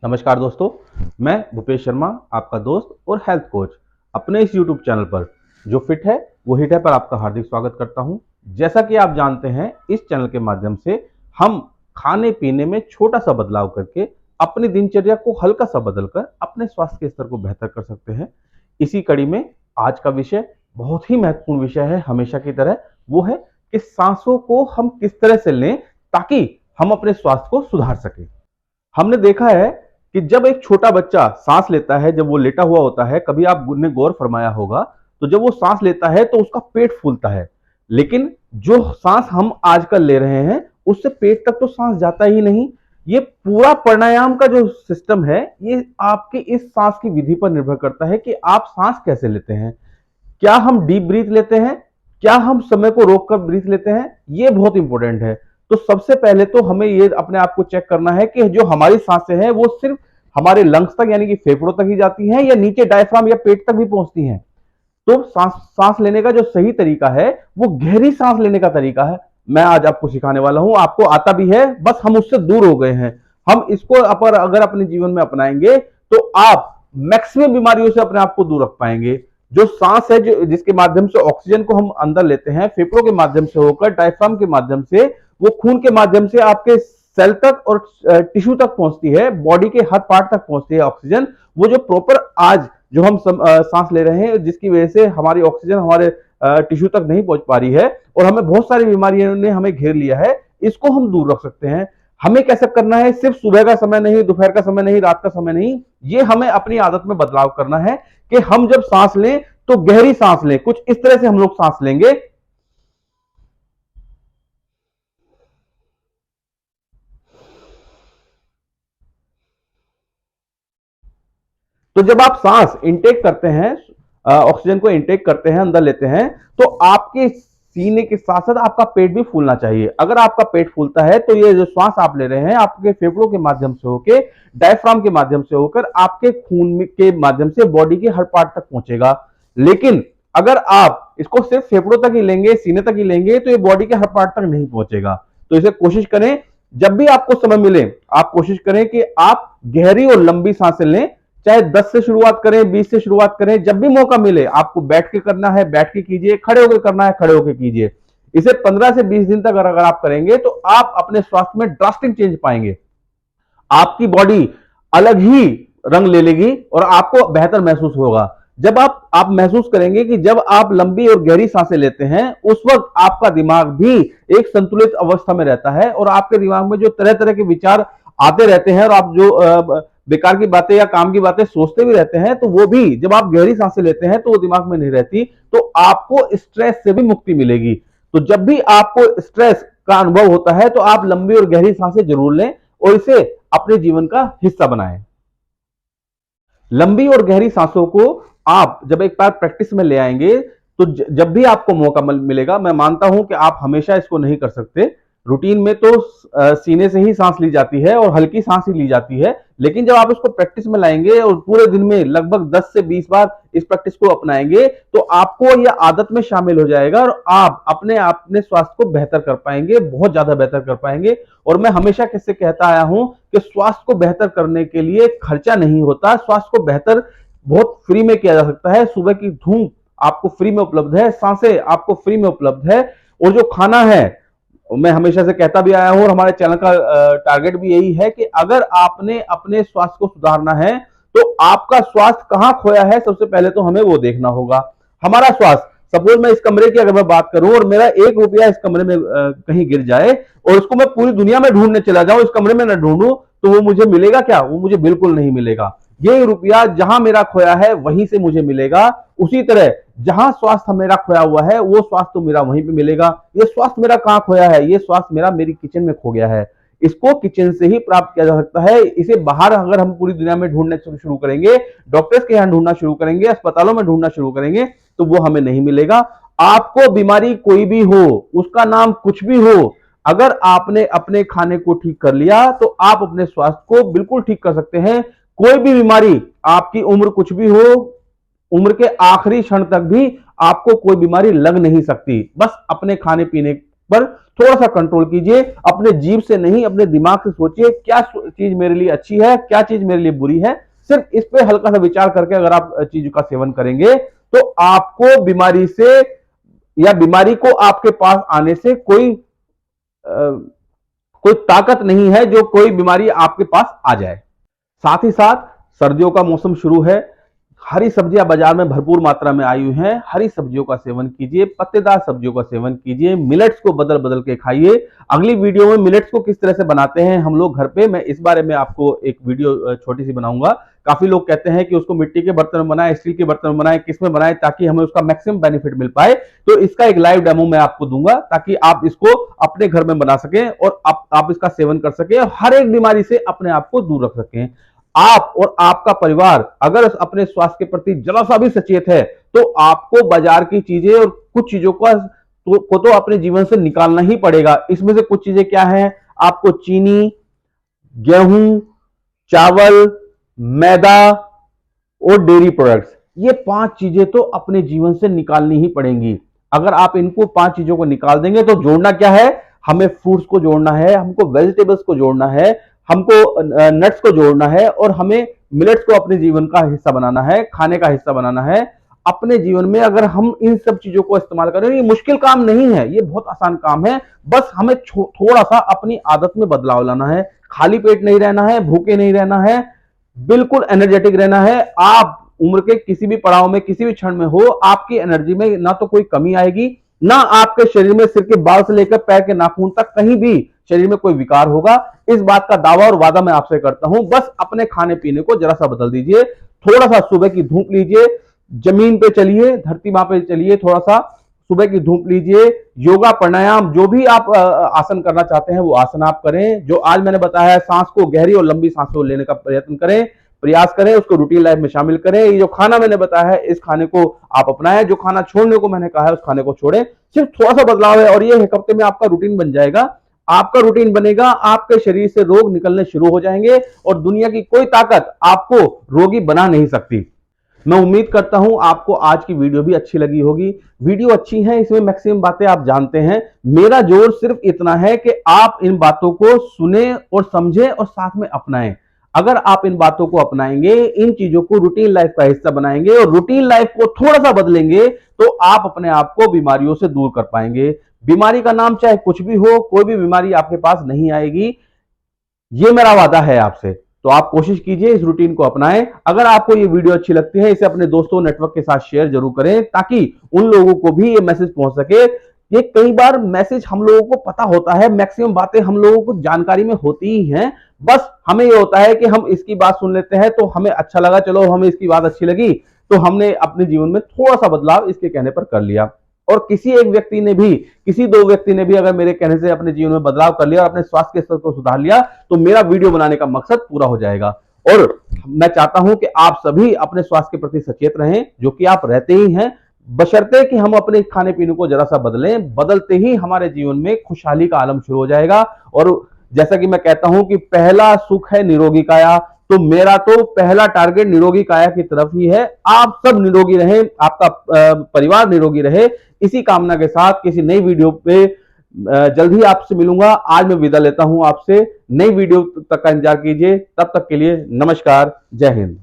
नमस्कार दोस्तों, मैं भूपेश शर्मा, आपका दोस्त और हेल्थ कोच। अपने इस YouTube चैनल पर जो फिट है वो हिट है पर आपका हार्दिक स्वागत करता हूं। जैसा कि आप जानते हैं, इस चैनल के माध्यम से हम खाने पीने में छोटा सा बदलाव करके अपनी दिनचर्या को हल्का सा बदलकर अपने स्वास्थ्य के स्तर को बेहतर कर सकते हैं। इसी कड़ी में आज का विषय बहुत ही महत्वपूर्ण विषय है, हमेशा की तरह। वो है कि सांसों को हम किस तरह से लें ताकि हम अपने स्वास्थ्य को सुधार सकें। हमने देखा है कि जब एक छोटा बच्चा सांस लेता है, जब वो लेटा हुआ होता है, कभी आपने गौर फरमाया होगा, तो जब वो सांस लेता है तो उसका पेट फूलता है। लेकिन जो सांस हम आजकल ले रहे हैं उससे पेट तक तो सांस जाता ही नहीं। ये पूरा प्राणायाम का जो सिस्टम है, ये आपकी इस सांस की विधि पर निर्भर करता है कि आप सांस कैसे लेते हैं। क्या हम डीप ब्रीथ लेते हैं, क्या हम समय को रोककर ब्रीथ लेते हैं, ये बहुत इंपॉर्टेंट है। तो सबसे पहले तो हमें ये अपने आप को चेक करना है कि जो हमारी सांसें हैं वो सिर्फ हमारे लंग्स तक यानी कि फेफड़ों तक ही जाती हैं या नीचे डायफ्राम या पेट तक भी पहुंचती हैं। तो सांस सांस लेने का जो सही तरीका है वो गहरी सांस लेने का तरीका है। मैं आज आपको सिखाने वाला हूं, आपको आता भी है, बस हम उससे दूर हो गए हैं। हम इसको अगर अपने जीवन में अपनाएंगे तो आप मैक्सिमम बीमारियों से अपने आप को दूर रख पाएंगे। जो सांस है, जो जिसके माध्यम से ऑक्सीजन को हम अंदर लेते हैं, फेफड़ों के माध्यम से होकर डायफ्राम के माध्यम से, वो खून के माध्यम से आपके सेल तक और टिश्यू तक पहुंचती है, बॉडी के हर पार्ट तक पहुंचती है ऑक्सीजन। वो जो प्रॉपर आज जो हम सांस ले रहे हैं, जिसकी वजह से हमारी ऑक्सीजन हमारे टिश्यू तक नहीं पहुंच पा रही है और हमें बहुत सारी बीमारियों ने हमें घेर लिया है, इसको हम दूर रख सकते हैं। हमें कैसे करना है? सिर्फ सुबह का समय नहीं, दोपहर का समय नहीं, रात का समय नहीं, ये हमें अपनी आदत में बदलाव करना है कि हम जब सांस लें तो गहरी सांस लें। कुछ इस तरह से हम लोग सांस लेंगे। तो जब आप सांस इंटेक करते हैं, ऑक्सीजन को इंटेक करते हैं, अंदर लेते हैं, तो आपके सीने के साथ साथ आपका पेट भी फूलना चाहिए। अगर आपका पेट फूलता है तो ये जो श्वास आप ले रहे हैं आपके फेफड़ों के माध्यम से होकर, डायफ्राम के माध्यम से होकर, आपके खून के माध्यम से बॉडी के हर पार्ट तक पहुंचेगा। लेकिन अगर आप इसको सिर्फ फेफड़ों तक ही लेंगे, सीने तक ही लेंगे, तो ये बॉडी के हर पार्ट तक नहीं पहुंचेगा। तो इसे कोशिश करें, जब भी आपको समय मिले आप कोशिश करें कि आप गहरी और लंबी सांसें लें। चाहे 10 से शुरुआत करें, 20 से शुरुआत करें, जब भी मौका मिले। आपको बैठ के करना है बैठ के कीजिए, खड़े होकर करना है खड़े होकर कीजिए। इसे 15 से 20 दिन तक अगर आप करेंगे तो आप अपने स्वास्थ्य में ड्रास्टिक चेंज पाएंगे। आपकी बॉडी अलग ही रंग ले लेगी और आपको बेहतर महसूस होगा। जब आप महसूस करेंगे कि जब आप लंबी और गहरी सांसें लेते हैं, उस वक्त आपका दिमाग भी एक संतुलित अवस्था में रहता है और आपके दिमाग में जो तरह तरह के विचार आते रहते हैं और आप जो बेकार की बातें या काम की बातें सोचते भी रहते हैं, तो वो भी जब आप गहरी सांसें लेते हैं तो वो दिमाग में नहीं रहती। तो आपको स्ट्रेस से भी मुक्ति मिलेगी। तो जब भी आपको स्ट्रेस का अनुभव होता है तो आप लंबी और गहरी सांसें जरूर लें और इसे अपने जीवन का हिस्सा बनाएं। लंबी और गहरी सांसों को आप जब एक बार प्रैक्टिस में ले आएंगे तो जब भी आपको मौका मिलेगा, मैं मानता हूं कि आप हमेशा इसको नहीं कर सकते। रूटीन में तो सीने से ही सांस ली जाती है और हल्की सांस ही ली जाती है। लेकिन जब आप इसको प्रैक्टिस में लाएंगे और पूरे दिन में लगभग 10 से 20 बार इस प्रैक्टिस को अपनाएंगे तो आपको यह आदत में शामिल हो जाएगा और आप अपने स्वास्थ्य को बेहतर कर पाएंगे, बहुत ज्यादा बेहतर कर पाएंगे। और मैं हमेशा किससे कहता आया हूं कि स्वास्थ्य को बेहतर करने के लिए खर्चा नहीं होता, स्वास्थ्य को बेहतर बहुत फ्री में किया जा सकता है। सुबह की धूप आपको फ्री में उपलब्ध है, सांसें आपको फ्री में उपलब्ध है, और जो खाना है, मैं हमेशा से कहता भी आया हूं और हमारे चैनल का टारगेट भी यही है कि अगर आपने अपने स्वास्थ्य को सुधारना है तो आपका स्वास्थ्य कहां खोया है, सबसे पहले तो हमें वो देखना होगा। हमारा स्वास्थ्य, सपोज मैं इस कमरे की अगर मैं बात करूं और मेरा 1 रुपया इस कमरे में कहीं गिर जाए और उसको मैं पूरी दुनिया में ढूंढने चला जाऊं, इस कमरे में न ढूंढूं, तो वो मुझे मिलेगा क्या? वो मुझे बिल्कुल नहीं मिलेगा। ये रुपया जहां मेरा खोया है वहीं से मुझे मिलेगा। उसी तरह जहां स्वास्थ्य मेरा खोया हुआ है वो स्वास्थ्य तो मेरा वहीं पे मिलेगा। ये स्वास्थ्य मेरा कहां खोया है? ये स्वास्थ्य मेरा मेरी किचन में खो गया है। इसको किचन से ही प्राप्त किया जा सकता है। इसे बाहर अगर हम पूरी दुनिया में ढूंढना शुरू करेंगे, डॉक्टर्स के यहां ढूंढना शुरू करेंगे, अस्पतालों में ढूंढना शुरू करेंगे, तो वो हमें नहीं मिलेगा। आपको बीमारी कोई भी हो, उसका नाम कुछ भी हो, अगर आपने अपने खाने को ठीक कर लिया तो आप अपने स्वास्थ्य को बिल्कुल ठीक कर सकते हैं। कोई भी बीमारी, आपकी उम्र कुछ भी हो, उम्र के आखिरी क्षण तक भी आपको कोई बीमारी लग नहीं सकती। बस अपने खाने पीने पर थोड़ा सा कंट्रोल कीजिए, अपने जीभ से नहीं अपने दिमाग से सोचिए क्या चीज मेरे लिए अच्छी है, क्या चीज मेरे लिए बुरी है। सिर्फ इस पे हल्का सा विचार करके अगर आप चीज का सेवन करेंगे तो आपको बीमारी से या बीमारी को आपके पास आने से कोई ताकत नहीं है जो कोई बीमारी आपके पास आ जाए। साथ ही साथ सर्दियों का मौसम शुरू है, हरी सब्जियां बाजार में भरपूर मात्रा में आई हुई हैं। हरी सब्जियों का सेवन कीजिए, पत्तेदार सब्जियों का सेवन कीजिए, मिलेट्स को बदल बदल के खाइए। अगली वीडियो में मिलेट्स को किस तरह से बनाते हैं हम लोग घर पे, मैं इस बारे में आपको एक वीडियो छोटी सी बनाऊंगा। काफी लोग कहते हैं कि उसको मिट्टी के बर्तन में बनाए, स्टील के बर्तन में बनाए, किस में बनाए ताकि हमें उसका मैक्सिमम बेनिफिट मिल पाए। तो इसका एक लाइव डेमो मैं आपको दूंगा ताकि आप इसको अपने घर में बना सकें और आप इसका सेवन कर सकें और हर एक बीमारी से अपने आप को दूर रख सकें। आप और आपका परिवार अगर अपने स्वास्थ्य के प्रति जरा सा भी सचेत है तो आपको बाजार की चीजें और कुछ चीजों को तो अपने जीवन से निकालना ही पड़ेगा। इसमें से कुछ चीजें क्या हैं, आपको चीनी, गेहूं, चावल, मैदा और डेयरी प्रोडक्ट्स, ये 5 चीजें तो अपने जीवन से निकालनी ही पड़ेंगी। अगर आप इनको 5 चीजों को निकाल देंगे तो जोड़ना क्या है, हमें फ्रूट्स को जोड़ना है, हमको वेजिटेबल्स को जोड़ना है, हमको नट्स को जोड़ना है और हमें मिलेट्स को अपने जीवन का हिस्सा बनाना है, खाने का हिस्सा बनाना है अपने जीवन में। अगर हम इन सब चीजों को इस्तेमाल करें, ये मुश्किल काम नहीं है, ये बहुत आसान काम है। बस हमें थोड़ा सा अपनी आदत में बदलाव लाना है। खाली पेट नहीं रहना है, भूखे नहीं रहना है, बिल्कुल एनर्जेटिक रहना है। आप उम्र के किसी भी पड़ाव में, किसी भी क्षण में हो, आपकी एनर्जी में ना तो कोई कमी आएगी, ना आपके शरीर में सिर के बाल से लेकर पैर के नाखून तक कहीं भी शरीर में कोई विकार होगा। इस बात का दावा और वादा मैं आपसे करता हूं। बस अपने खाने पीने को जरा सा बदल दीजिए, थोड़ा सा सुबह की धूप लीजिए, जमीन पे चलिए, धरती मां पे चलिए, थोड़ा सा सुबह की धूप लीजिए, योगा प्राणायाम जो भी आप आसन करना चाहते हैं वो आसन आप करें। जो आज मैंने बताया है, सांस को गहरी और लंबी सांसों लेने का प्रयास करें, उसको रूटीन लाइफ में शामिल करें। ये जो खाना मैंने बताया है इस खाने को आप अपनाएं, जो खाना छोड़ने को मैंने कहा है उस खाने को छोड़ें। सिर्फ थोड़ा सा बदलाव है और ये एक हफ्ते में आपका रूटीन बन जाएगा। आपका रूटीन बनेगा, आपके शरीर से रोग निकलने शुरू हो जाएंगे और दुनिया की कोई ताकत आपको रोगी बना नहीं सकती। मैं उम्मीद करता हूं आपको आज की वीडियो भी अच्छी लगी होगी। वीडियो अच्छी है, इसमें मैक्सिमम बातें आप जानते हैं। मेरा जोर सिर्फ इतना है कि आप इन बातों को सुने और समझें और साथ में अपनाएं। अगर आप इन बातों को अपनाएंगे, इन चीजों को रूटीन लाइफ का हिस्सा बनाएंगे और रूटीन लाइफ को थोड़ा सा बदलेंगे तो आप अपने आप को बीमारियों से दूर कर पाएंगे। बीमारी का नाम चाहे कुछ भी हो, कोई भी बीमारी आपके पास नहीं आएगी, ये मेरा वादा है आपसे। तो आप कोशिश कीजिए इस रूटीन को अपनाएं। अगर आपको ये वीडियो अच्छी लगती है, इसे अपने दोस्तों नेटवर्क के साथ शेयर जरूर करें ताकि उन लोगों को भी ये मैसेज पहुंच सके। ये कई बार मैसेज हम लोगों को पता होता है, मैक्सिमम बातें हम लोगों को जानकारी में होती ही हैं, बस हमें ये होता है कि हम इसकी बात सुन लेते हैं तो हमें अच्छा लगा, चलो हमें इसकी बात अच्छी लगी तो हमने अपने जीवन में थोड़ा सा बदलाव इसके कहने पर कर लिया। और किसी 2 व्यक्ति ने भी अगर मेरे कहने से अपने जीवन में बदलाव कर लिया और अपने स्वास्थ्य के स्तर को सुधार लिया तो मेरा वीडियो बनाने का मकसद पूरा हो जाएगा। और मैं चाहता हूं कि आप सभी अपने स्वास्थ्य के प्रति सचेत रहें, जो कि आप रहते ही हैं, बशर्ते कि हम अपने खाने पीने को जरा सा बदलें। बदलते ही हमारे जीवन में खुशहाली का आलम शुरू हो जाएगा। और जैसा कि मैं कहता हूं कि पहला सुख है निरोगी काया, तो मेरा तो पहला टारगेट निरोगी काया की तरफ ही है। आप सब निरोगी रहें, आपका परिवार निरोगी रहे, इसी कामना के साथ किसी नई वीडियो पे जल्द ही आपसे मिलूंगा। आज मैं विदा लेता हूं आपसे, नई वीडियो तक का इंतजार कीजिए। तब तक के लिए नमस्कार, जय हिंद।